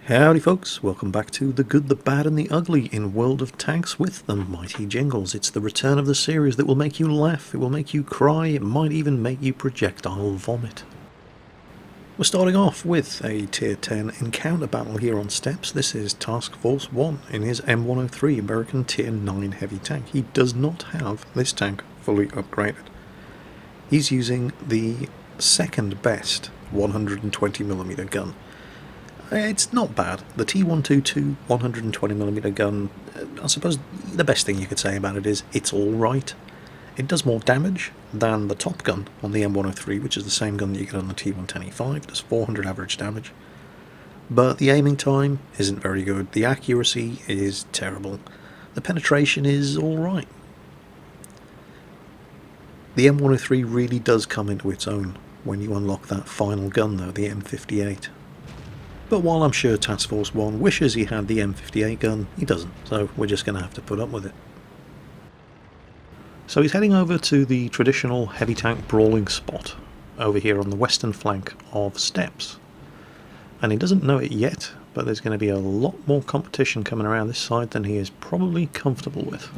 Howdy folks, welcome back to The Good, the Bad and the Ugly in World of Tanks with the mighty Jingles. It's the return of the series that will make you laugh, it will make you cry, it might even make you projectile vomit. We're starting off with a Tier 10 encounter battle here on Steps. This is Task Force 1 in his M103 American Tier 9 heavy tank. He does not have this tank fully upgraded. He's using the second best 120mm gun. It's not bad. The T122 120mm gun, I suppose the best thing you could say about it is it's alright. It does more damage than the top gun on the M103, which is the same gun that you get on the T110E5. It does 400 average damage. But the aiming time isn't very good. The accuracy is terrible. The penetration is alright. The M103 really does come into its own when you unlock that final gun though, the M58. But while I'm sure Task Force 1 wishes he had the M58 gun, he doesn't, so we're just going to have to put up with it. So he's heading over to the traditional heavy tank brawling spot over here on the western flank of Steps. And he doesn't know it yet, but there's going to be a lot more competition coming around this side than he is probably comfortable with.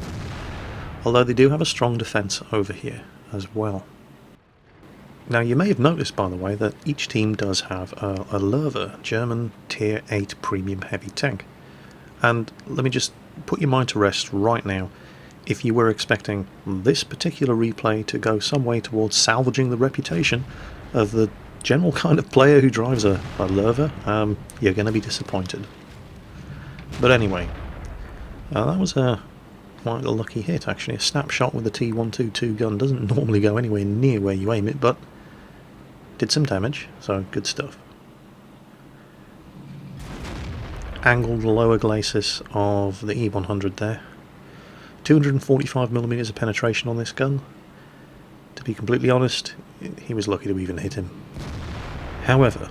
Although they do have a strong defence over here as well. Now you may have noticed, by the way, that each team does have a Löwe German Tier 8 premium heavy tank. And let me just put your mind to rest right now. If you were expecting this particular replay to go some way towards salvaging the reputation of the general kind of player who drives a Löwe, you're going to be disappointed. But anyway, that was quite a lucky hit actually. A snapshot with the T122 gun doesn't normally go anywhere near where you aim it, but did some damage, so good stuff. Angled the lower glacis of the E100 there. 245mm of penetration on this gun. To be completely honest, he was lucky to even hit him. However,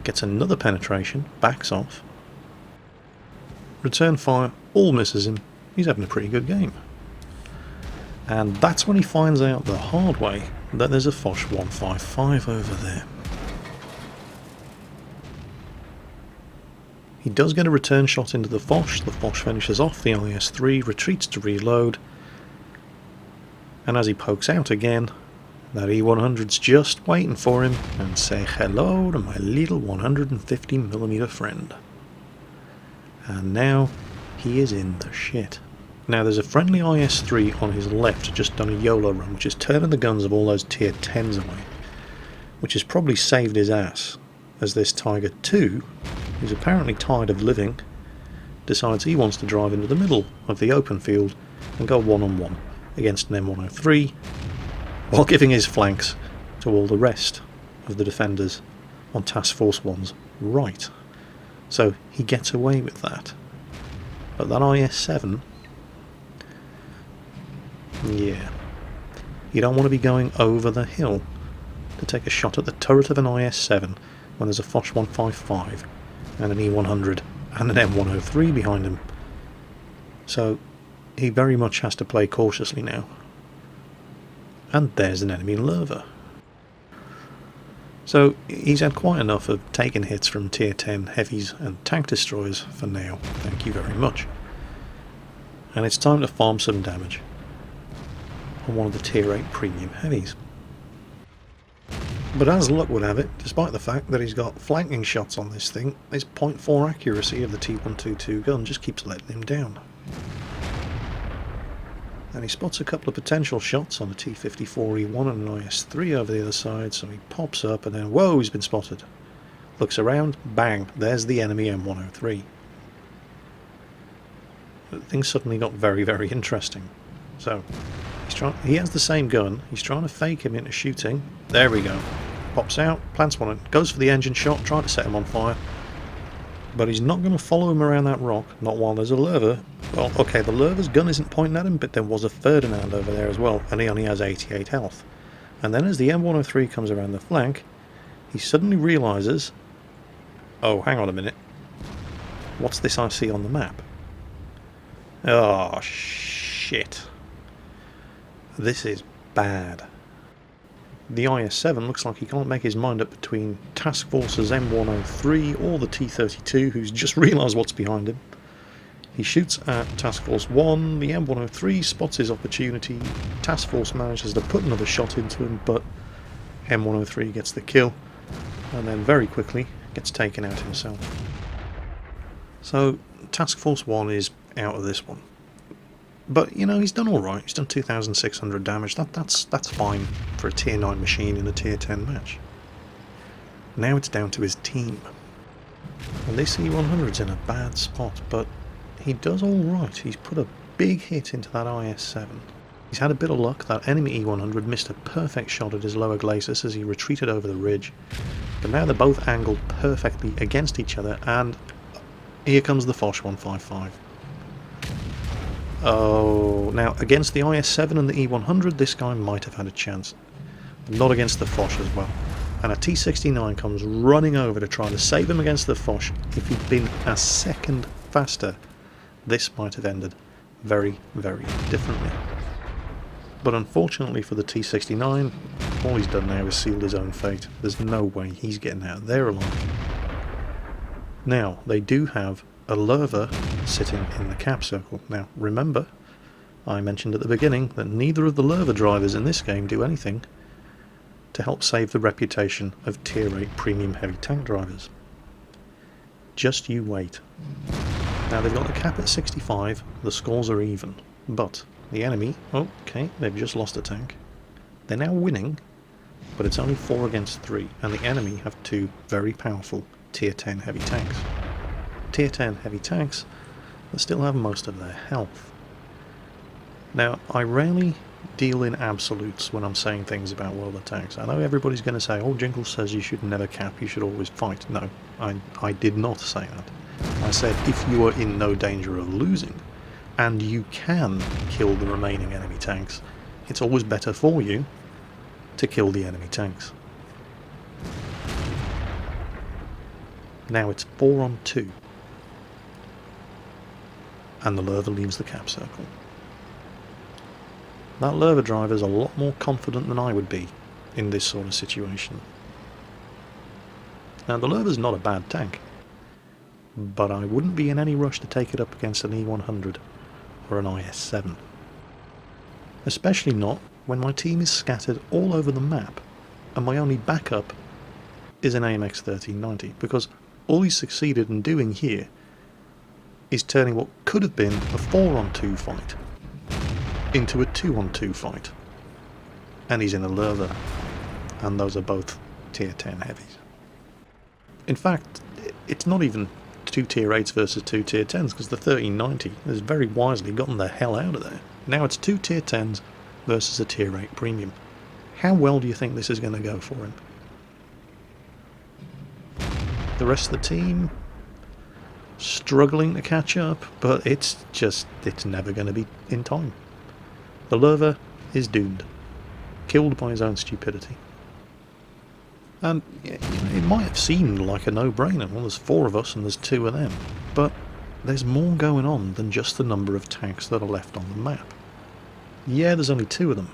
gets another penetration, backs off. Return fire, all misses him. He's having a pretty good game. And that's when he finds out the hard way that there's a Foch 155 over there. He does get a return shot into the Foch finishes off the IS-3, retreats to reload, and as he pokes out again, that E100's just waiting for him and say hello to my little 150mm friend. And now he is in the shit. Now there's a friendly IS-3 on his left just done a YOLO run, which is turning the guns of all those tier 10s away, which has probably saved his ass, as this Tiger 2, who's apparently tired of living, decides he wants to drive into the middle of the open field and go one-on-one against an M103, while giving his flanks to all the rest of the defenders on Task Force 1's right. So he gets away with that. But that IS-7, yeah, you don't want to be going over the hill to take a shot at the turret of an IS-7 when there's a Foch 155 and an E100 and an M103 behind him. So he very much has to play cautiously now. And there's an enemy Löwe. So he's had quite enough of taking hits from tier 10 heavies and tank destroyers for now, thank you very much. And it's time to farm some damage on one of the tier 8 premium heavies. But as luck would have it, despite the fact that he's got flanking shots on this thing, his .4 accuracy of the T122 gun just keeps letting him down. And he spots a couple of potential shots on the T54E1 and an IS-3 over the other side, so he pops up and then, whoa, he's been spotted. Looks around, bang, there's the enemy M103. Things suddenly got very, very interesting. So, he has the same gun, he's trying to fake him into shooting. There we go. Pops out, plants one, goes for the engine shot, trying to set him on fire. But he's not going to follow him around that rock, not while there's a Löwe. Well, okay, the Löwe's gun isn't pointing at him, but there was a Ferdinand over there as well, and he only has 88 health. And then as the M103 comes around the flank, he suddenly realises, oh, hang on a minute, what's this I see on the map? Oh, shit. This is bad. The IS-7 looks like he can't make his mind up between Task Force's M103 or the T-32, who's just realised what's behind him. He shoots at Task Force 1, the M103 spots his opportunity, Task Force manages to put another shot into him, but M103 gets the kill, and then very quickly gets taken out himself. So Task Force 1 is out of this one. But, you know, he's done alright. He's done 2,600 damage. That's fine for a tier 9 machine in a tier 10 match. Now it's down to his team. And this E100's in a bad spot, but he does alright. He's put a big hit into that IS-7. He's had a bit of luck. That enemy E100 missed a perfect shot at his lower glacis as he retreated over the ridge. But now they're both angled perfectly against each other, and here comes the Foch 155. Oh, now against the IS-7 and the E100 this guy might have had a chance. But not against the Foch as well. And a T-69 comes running over to try to save him against the Foch. If he'd been a second faster, this might have ended very, very differently. But unfortunately for the T-69, all he's done now is sealed his own fate. There's no way he's getting out of there alive. Now, they do have a Lerva sitting in the cap circle. Now, remember, I mentioned at the beginning that neither of the Lerva drivers in this game do anything to help save the reputation of tier 8 premium heavy tank drivers. Just you wait. Now, they've got the cap at 65, the scores are even, but the enemy, okay, they've just lost a tank. They're now winning, but it's only 4 against 3, and the enemy have 2 very powerful tier 10 heavy tanks. Tier 10 heavy tanks that still have most of their health. Now, I rarely deal in absolutes when I'm saying things about World of Tanks. I know everybody's going to say, oh, Jingles says you should never cap, you should always fight. No, I did not say that. I said if you are in no danger of losing, and you can kill the remaining enemy tanks, it's always better for you to kill the enemy tanks. Now it's 4 on 2. And the Lerva leaves the cap circle. That Lerva driver's a lot more confident than I would be in this sort of situation. Now the Lerva's not a bad tank, but I wouldn't be in any rush to take it up against an E100 or an IS-7. Especially not when my team is scattered all over the map and my only backup is an AMX 1390, because all he's succeeded in doing here is turning what could have been a 4 on 2 fight into a 2 on 2 fight. And he's in a Lerva, and those are both tier 10 heavies. In fact, it's not even 2 tier 8s versus 2 tier 10s, because the 1390 has very wisely gotten the hell out of there. Now it's 2 tier 10s versus a tier 8 premium. How well do you think this is going to go for him? The rest of the team struggling to catch up, but it's never going to be in time. The Lerva is doomed, killed by his own stupidity. And it might have seemed like a no-brainer. Well, there's 4 of us and there's 2 of them, but there's more going on than just the number of tanks that are left on the map. Yeah, there's only 2 of them,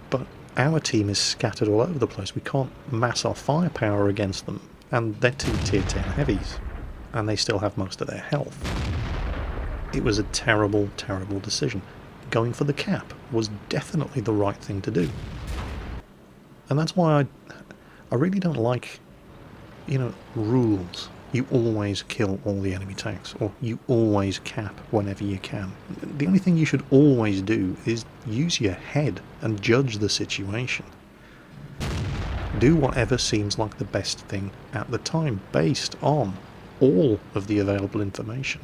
but our team is scattered all over the place. We can't mass our firepower against them, and they're 2 tier 10 heavies, and they still have most of their health. It was a terrible, terrible decision. Going for the cap was definitely the right thing to do. And that's why I really don't like, rules. You always kill all the enemy tanks, or you always cap whenever you can. The only thing you should always do is use your head and judge the situation. Do whatever seems like the best thing at the time, based on all of the available information.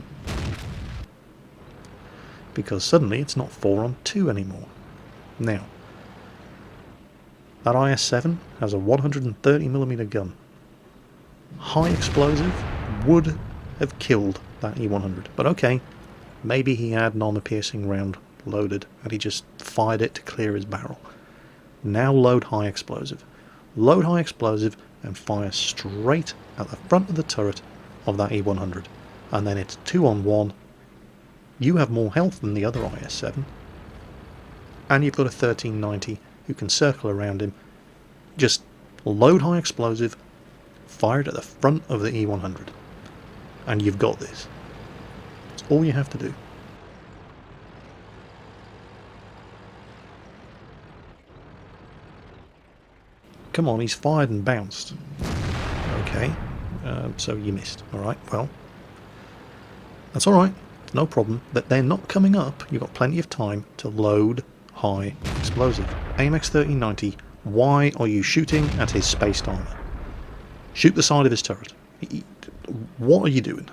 Because suddenly it's not 4 on 2 anymore. Now, that IS-7 has a 130mm gun. High explosive would have killed that E100, but okay, maybe he had an armor-piercing round loaded and he just fired it to clear his barrel. Now load high explosive. Load high explosive and fire straight at the front of the turret of that E100, and then it's 2 on 1. You have more health than the other IS-7, and you've got a 1390 who can circle around him. Just load high explosive, fire it at the front of the E100, and you've got this. That's all you have to do. Come on, he's fired and bounced. Okay, so you missed. Alright, well, that's alright, no problem. That they're not coming up, you've got plenty of time to load high explosive. AMX 1390, why are you shooting at his spaced armour? Shoot the side of his turret. What are you doing?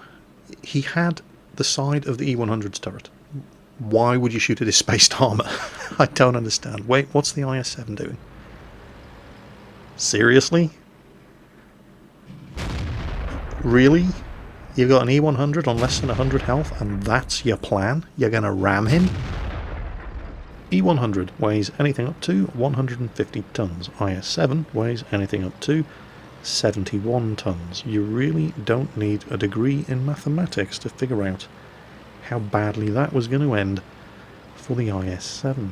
He had the side of the E100's turret. Why would you shoot at his spaced armour? I don't understand. Wait, what's the IS-7 doing? Seriously? Really? You've got an E100 on less than 100 health and that's your plan? You're gonna ram him? E100 weighs anything up to 150 tons. IS-7 weighs anything up to 71 tons. You really don't need a degree in mathematics to figure out how badly that was going to end for the IS-7.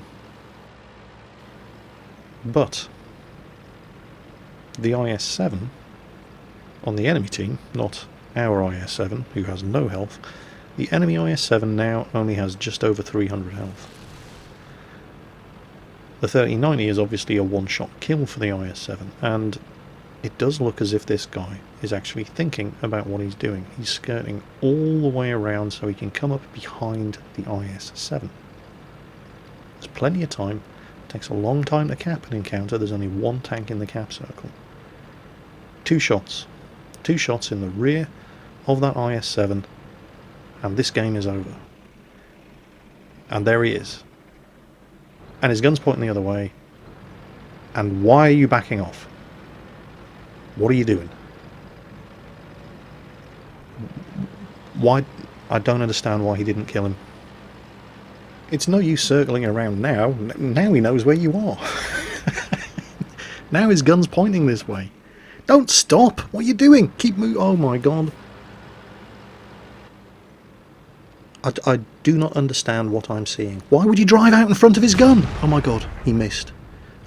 But the IS-7 on the enemy team, not our IS-7 who has no health, the enemy IS-7 now only has just over 300 health. The 1390 is obviously a one-shot kill for the IS-7, and it does look as if this guy is actually thinking about what he's doing. He's skirting all the way around so he can come up behind the IS-7. There's plenty of time. It takes a long time to cap an encounter. There's only one tank in the cap circle. Two shots. Two shots in the rear of that IS-7, and this game is over. And there he is. And his gun's pointing the other way. And why are you backing off? What are you doing? Why? I don't understand why he didn't kill him. It's no use circling around now. Now he knows where you are. Now his gun's pointing this way. Don't stop! What are you doing? Keep moving. Oh my god. I do not understand what I'm seeing. Why would you drive out in front of his gun? Oh my god, he missed.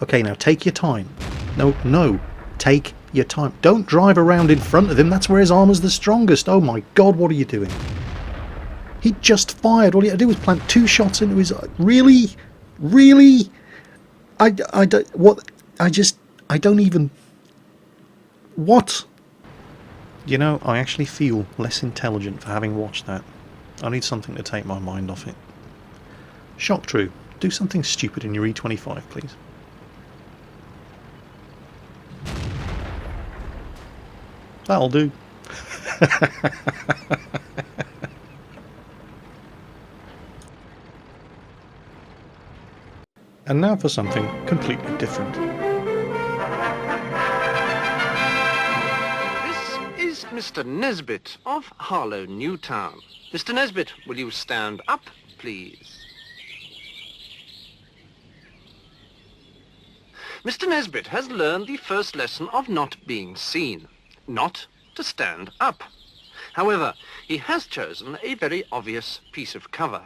Okay, now take your time. No, take your time. Don't drive around in front of him. That's where his armor's the strongest. Oh my god, what are you doing? He just fired. All he had to do was plant two shots into his... Really? Really? I don't even... What? You know, I actually feel less intelligent for having watched that. I need something to take my mind off it. Shock True, do something stupid in your E25, please. That'll do. And now for something completely different. This is Mr. Nesbit of Harlow Newtown. Mr. Nesbit, will you stand up, please? Mr. Nesbit has learned the first lesson of not being seen. Not to stand up. However, he has chosen a very obvious piece of cover.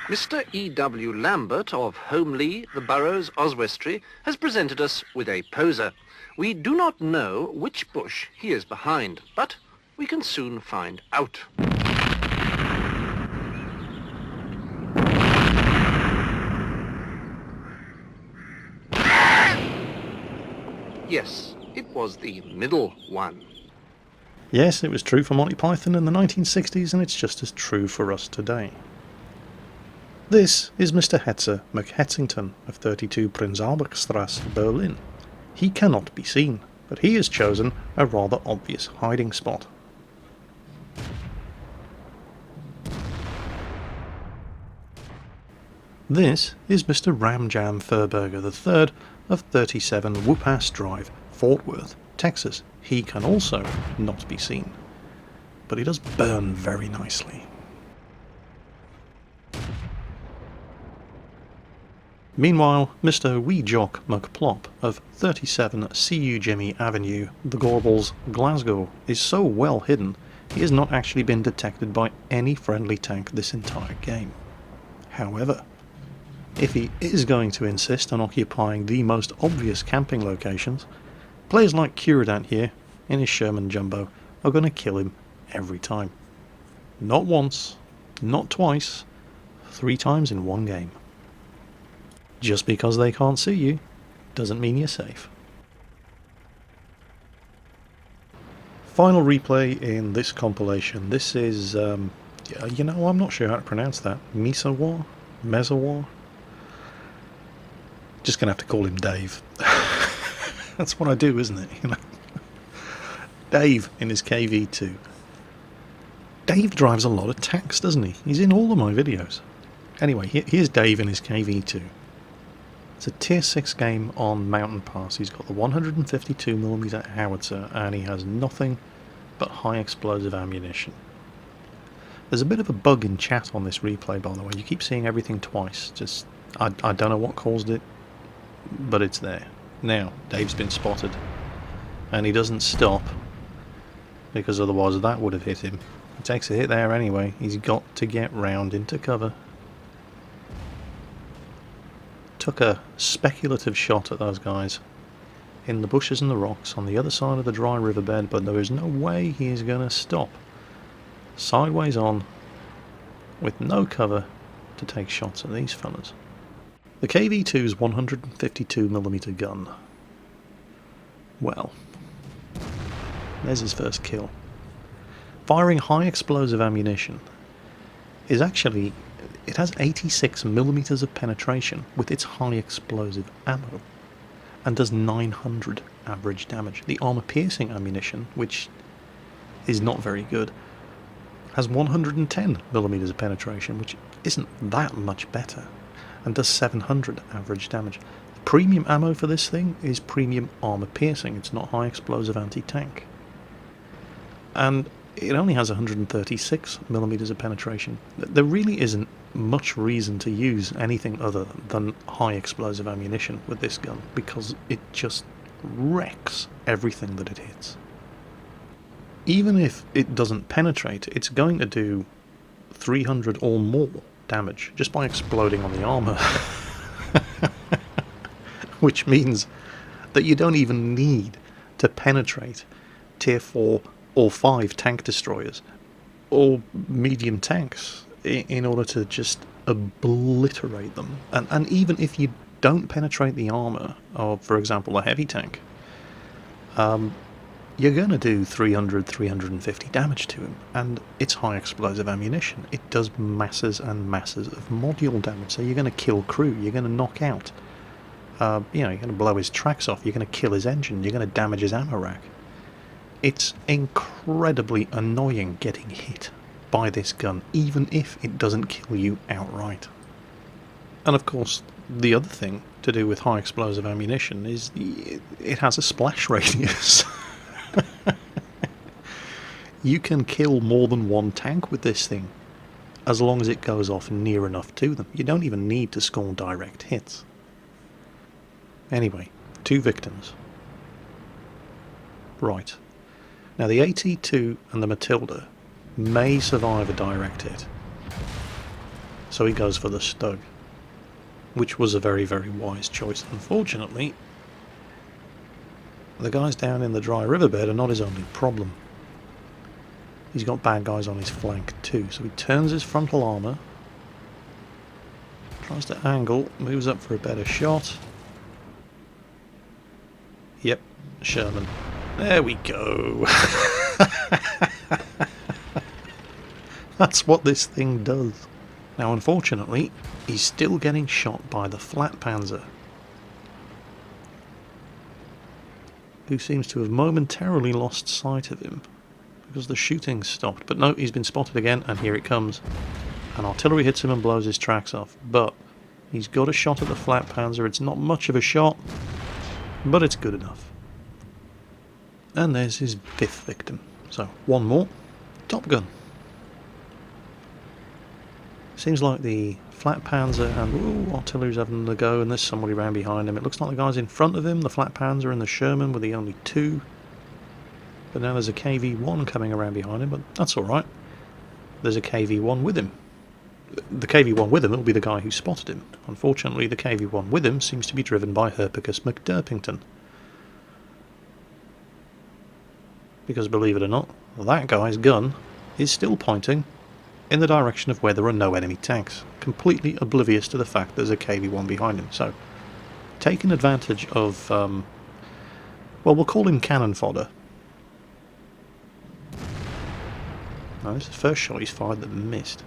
Mr. E.W. Lambert of Holmley, the Burrows, Oswestry, has presented us with a poser. We do not know which bush he is behind, but we can soon find out. Yes, it was the middle one. Yes, it was true for Monty Python in the 1960s, and it's just as true for us today. This is Mr. Hetzer McHetsington of 32 Prinz Albertstrasse, Berlin. He cannot be seen, but he has chosen a rather obvious hiding spot. This is Mr. Ramjam Furberger III of 37 Whoopass Drive, Fort Worth, Texas. He can also not be seen, but he does burn very nicely. Meanwhile, Mr. Wee Jock McPlop of 37 CU Jimmy Avenue, The Gorbals, Glasgow, is so well hidden he has not actually been detected by any friendly tank this entire game. However, If he is going to insist on occupying the most obvious camping locations, players like Curadan here, in his Sherman Jumbo, are going to kill him every time. Not once, not twice, 3 times in one game. Just because they can't see you, doesn't mean you're safe. Final replay in this compilation. This is, you know, I'm not sure how to pronounce that. Misawar? Mesawar? Just going to have to call him Dave. That's what I do, isn't it? You know? Dave in his KV2. Dave drives a lot of tanks, doesn't he? He's in all of my videos. Anyway, here's Dave in his KV2. It's a tier 6 game on Mountain Pass. He's got the 152mm howitzer and he has nothing but high explosive ammunition. There's a bit of a bug in chat on this replay, by the way. You keep seeing everything twice. Just I don't know what caused it, but it's there. Now, Dave's been spotted. And he doesn't stop, because otherwise that would have hit him. He takes a hit there anyway. He's got to get round into cover. Took a speculative shot at those guys in the bushes and the rocks on the other side of the dry riverbed, but there is no way he is going to stop sideways on with no cover to take shots at these fellas. The KV2's 152mm gun. Well, there's his first kill. Firing high explosive ammunition is actually, it has 86mm of penetration with its high explosive ammo and does 900 average damage. The armor piercing ammunition, which is not very good, has 110mm of penetration, which isn't that much better, and does 700 average damage. The premium ammo for this thing is premium armor piercing. It's not high explosive anti-tank. And it only has 136mm of penetration. There really isn't much reason to use anything other than high explosive ammunition with this gun, because it just wrecks everything that it hits. Even if it doesn't penetrate, it's going to do 300 or more damage just by exploding on the armor. Which means that you don't even need to penetrate tier 4 or 5 tank destroyers or medium tanks in order to just obliterate them. And even if you don't penetrate the armor of, for example, a heavy tank, you're going to do 300, 350 damage to him, and it's high explosive ammunition. It does masses and masses of module damage, so you're going to kill crew, you're going to knock out, you're going to blow his tracks off, you're going to kill his engine, you're going to damage his ammo rack. It's incredibly annoying getting hit by this gun, even if it doesn't kill you outright. And of course, the other thing to do with high explosive ammunition is it has a splash radius. You can kill more than one tank with this thing, as long as it goes off near enough to them. You don't even need to score direct hits. Anyway, 2 victims. Right. Now the AT2 and the Matilda may survive a direct hit, so he goes for the Stug, which was a very, very wise choice. Unfortunately, the guys down in the dry riverbed are not his only problem. He's got bad guys on his flank too, so he turns his frontal armour, tries to angle, moves up for a better shot. Yep, Sherman. There we go. That's what this thing does. Now unfortunately, he's still getting shot by the flat panzer, who seems to have momentarily lost sight of him because the shooting stopped. But no, he's been spotted again, and here it comes. And artillery hits him and blows his tracks off. But he's got a shot at the flat panzer. It's not much of a shot, but it's good enough. And there's his 5th victim. So, one more. Top Gun. Seems like the flat panzer and artillery's having a go, and there's somebody around behind him. It looks like the guys in front of him, the flat panzer and the Sherman, were the only 2. But now there's a KV-1 coming around behind him, but that's alright. There's a KV-1 with him. the KV-1 with him will be the guy who spotted him. Unfortunately, the KV-1 with him seems to be driven by Herpicus McDurpington. Because believe it or not, that guy's gun is still pointing in the direction of where there are no enemy tanks, completely oblivious to the fact there's a KV-1 behind him. So, taking advantage of, well, we'll call him cannon fodder. Now, this is the first shot he's fired that missed.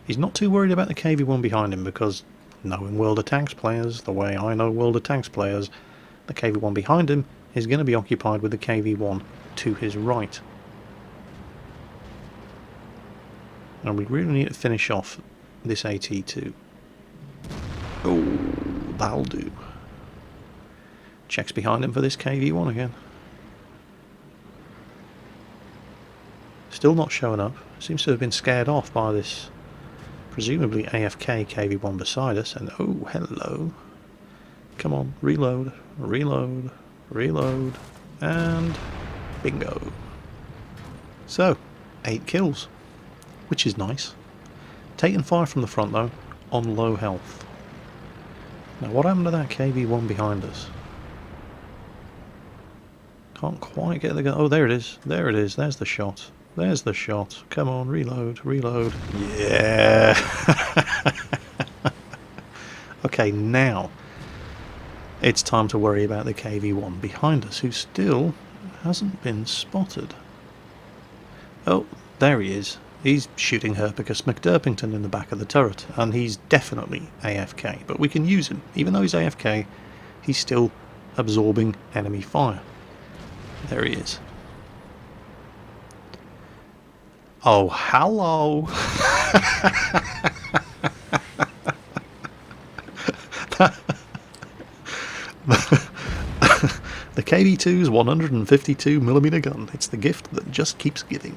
He's not too worried about the KV-1 behind him because, knowing World of Tanks players the way I know World of Tanks players, the KV-1 behind him is going to be occupied with the KV-1 to his right. And we really need to finish off this AT2. Oh, that'll do. Checks behind him for this KV-1 again. Still not showing up. Seems to have been scared off by this presumably AFK KV-1 beside us. And oh, hello. Come on, reload, reload, reload, and bingo. So, 8 kills, which is nice. Taking fire from the front though, on low health. Now what happened to that KV-1 behind us? Can't quite get the gun. Oh, there it is. There it is. There's the shot. There's the shot. Come on, reload, reload. Yeah! Okay, now it's time to worry about the KV-1 behind us, who still hasn't been spotted. Oh, there he is. He's shooting Herpicus McDurpington in the back of the turret, and he's definitely AFK, but we can use him. Even though he's AFK, he's still absorbing enemy fire. There he is. Oh, hello! The KV-2's 152mm gun. It's the gift that just keeps giving.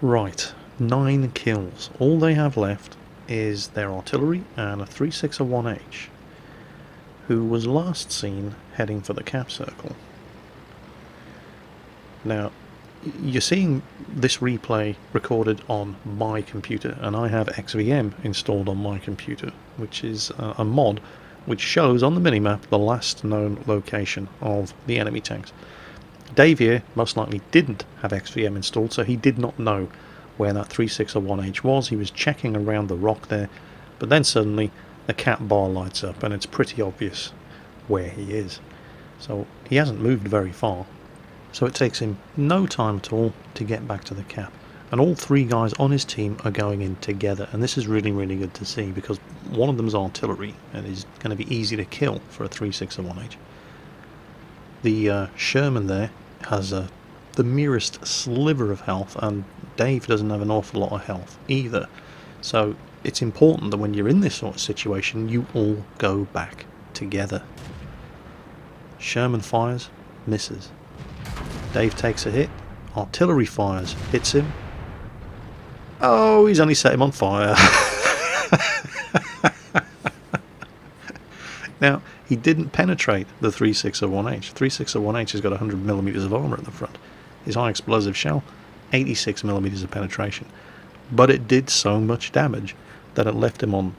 Right, 9 kills. All they have left is their artillery and a 361H, who was last seen heading for the cap circle. Now, you're seeing this replay recorded on my computer, and I have XVM installed on my computer, which is a mod which shows on the minimap the last known location of the enemy tanks. Dave here most likely didn't have XVM installed, so he did not know where that 361H was. He was checking around the rock there, but then suddenly the cap bar lights up and it's pretty obvious where he is. So he hasn't moved very far, so it takes him no time at all to get back to the cap. And all 3 guys on his team are going in together, and this is really, really good to see because one of them's artillery and is going to be easy to kill for a 361H. The Sherman there has the merest sliver of health, and Dave doesn't have an awful lot of health either. So it's important that when you're in this sort of situation, you all go back together. Sherman fires, misses. Dave takes a hit, artillery fires, hits him. Oh, he's only set him on fire. Now, he didn't penetrate the 361H. 361H has got 100mm of armour at the front. His high explosive shell, 86mm of penetration. But it did so much damage that it left him on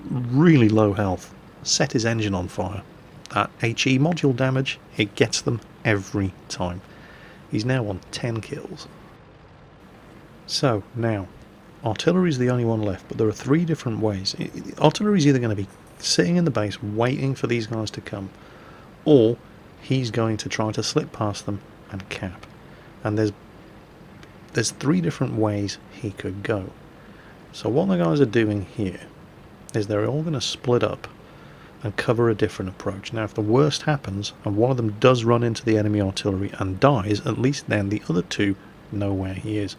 really low health, set his engine on fire. That HE module damage, it gets them every time. He's now on 10 kills. So, now, artillery's the only one left, but there are 3 different ways. Artillery's either going to be sitting in the base waiting for these guys to come, or he's going to try to slip past them and cap. And there's 3 different ways he could go. So what the guys are doing here is they're all going to split up and cover a different approach. Now if the worst happens and one of them does run into the enemy artillery and dies, at least then the other 2 know where he is.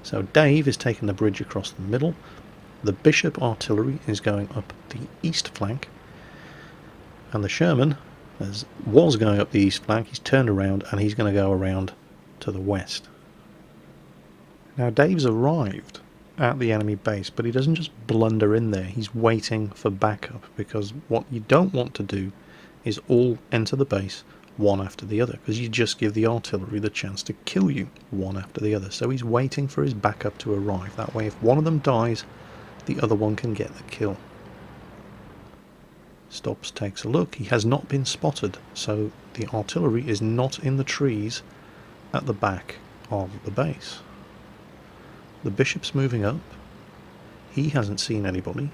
So Dave is taking the bridge across the middle. The Bishop artillery is going up the east flank, and the Sherman was going up the east flank. He's turned around and he's going to go around to the west. Now Dave's arrived at the enemy base, but he doesn't just blunder in there. He's waiting for backup, because what you don't want to do is all enter the base one after the other, because you just give the artillery the chance to kill you one after the other. So he's waiting for his backup to arrive. That way, if one of them dies, the other one can get the kill. Stops, takes a look. He has not been spotted, so the artillery is not in the trees at the back of the base. The bishop's moving up. He hasn't seen anybody.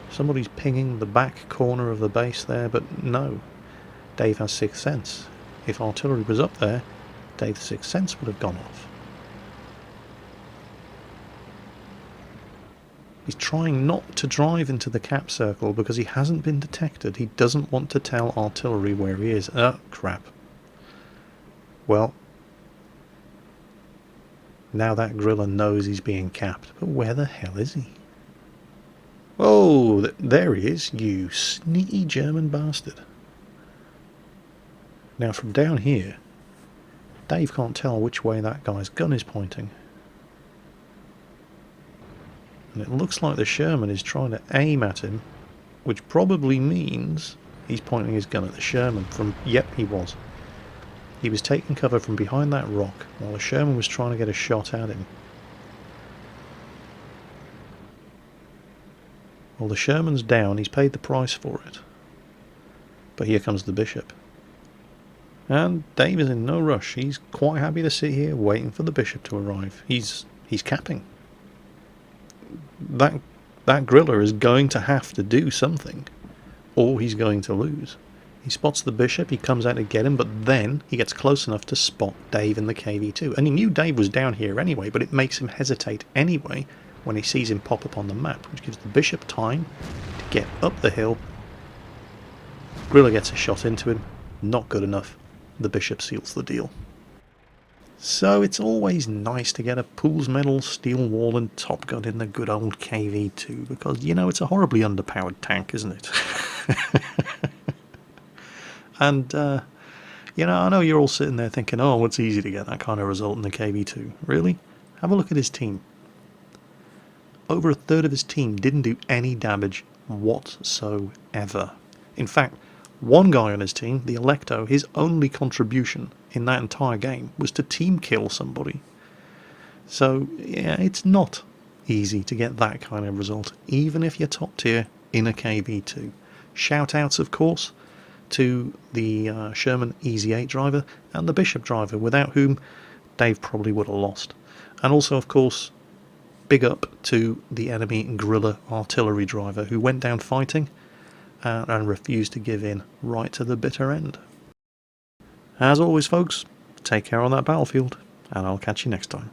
Somebody's pinging the back corner of the base there, but no. Dave has sixth sense. If artillery was up there, Dave's sixth sense would have gone off. He's trying not to drive into the cap circle because he hasn't been detected. He doesn't want to tell artillery where he is. Oh, crap. Well, now that griller knows he's being capped. But where the hell is he? Oh, there he is, you sneaky German bastard. Now from down here, Dave can't tell which way that guy's gun is pointing. And it looks like the Sherman is trying to aim at him, which probably means he's pointing his gun at the Sherman. Yep, he was. He was taking cover from behind that rock while the Sherman was trying to get a shot at him. Well, the Sherman's down, he's paid the price for it. But here comes the bishop. And Dave is in no rush. He's quite happy to sit here waiting for the bishop to arrive. He's capping. That griller is going to have to do something, or he's going to lose. He spots the bishop, he comes out to get him, but then he gets close enough to spot Dave in the KV2. And he knew Dave was down here anyway, but it makes him hesitate anyway when he sees him pop up on the map, which gives the bishop time to get up the hill. Griller gets a shot into him, not good enough. The bishop seals the deal. So it's always nice to get a Pools Medal, Steel Wall and Top Gun in the good old KV2, because, you know, it's a horribly underpowered tank, isn't it? And, you know, I know you're all sitting there thinking, oh, it's easy to get that kind of result in the KV2. Really? Have a look at his team. Over a third of his team didn't do any damage whatsoever. In fact, one guy on his team, the Electo, his only contribution in that entire game was to team kill somebody. So, yeah, it's not easy to get that kind of result, even if you're top tier in a KV2. Shout-outs, of course, to the Sherman Easy 8 driver and the Bishop driver, without whom Dave probably would have lost. And also, of course, big up to the enemy Guerrilla Artillery driver, who went down fighting and refused to give in right to the bitter end. As always, folks, take care on that battlefield, and I'll catch you next time.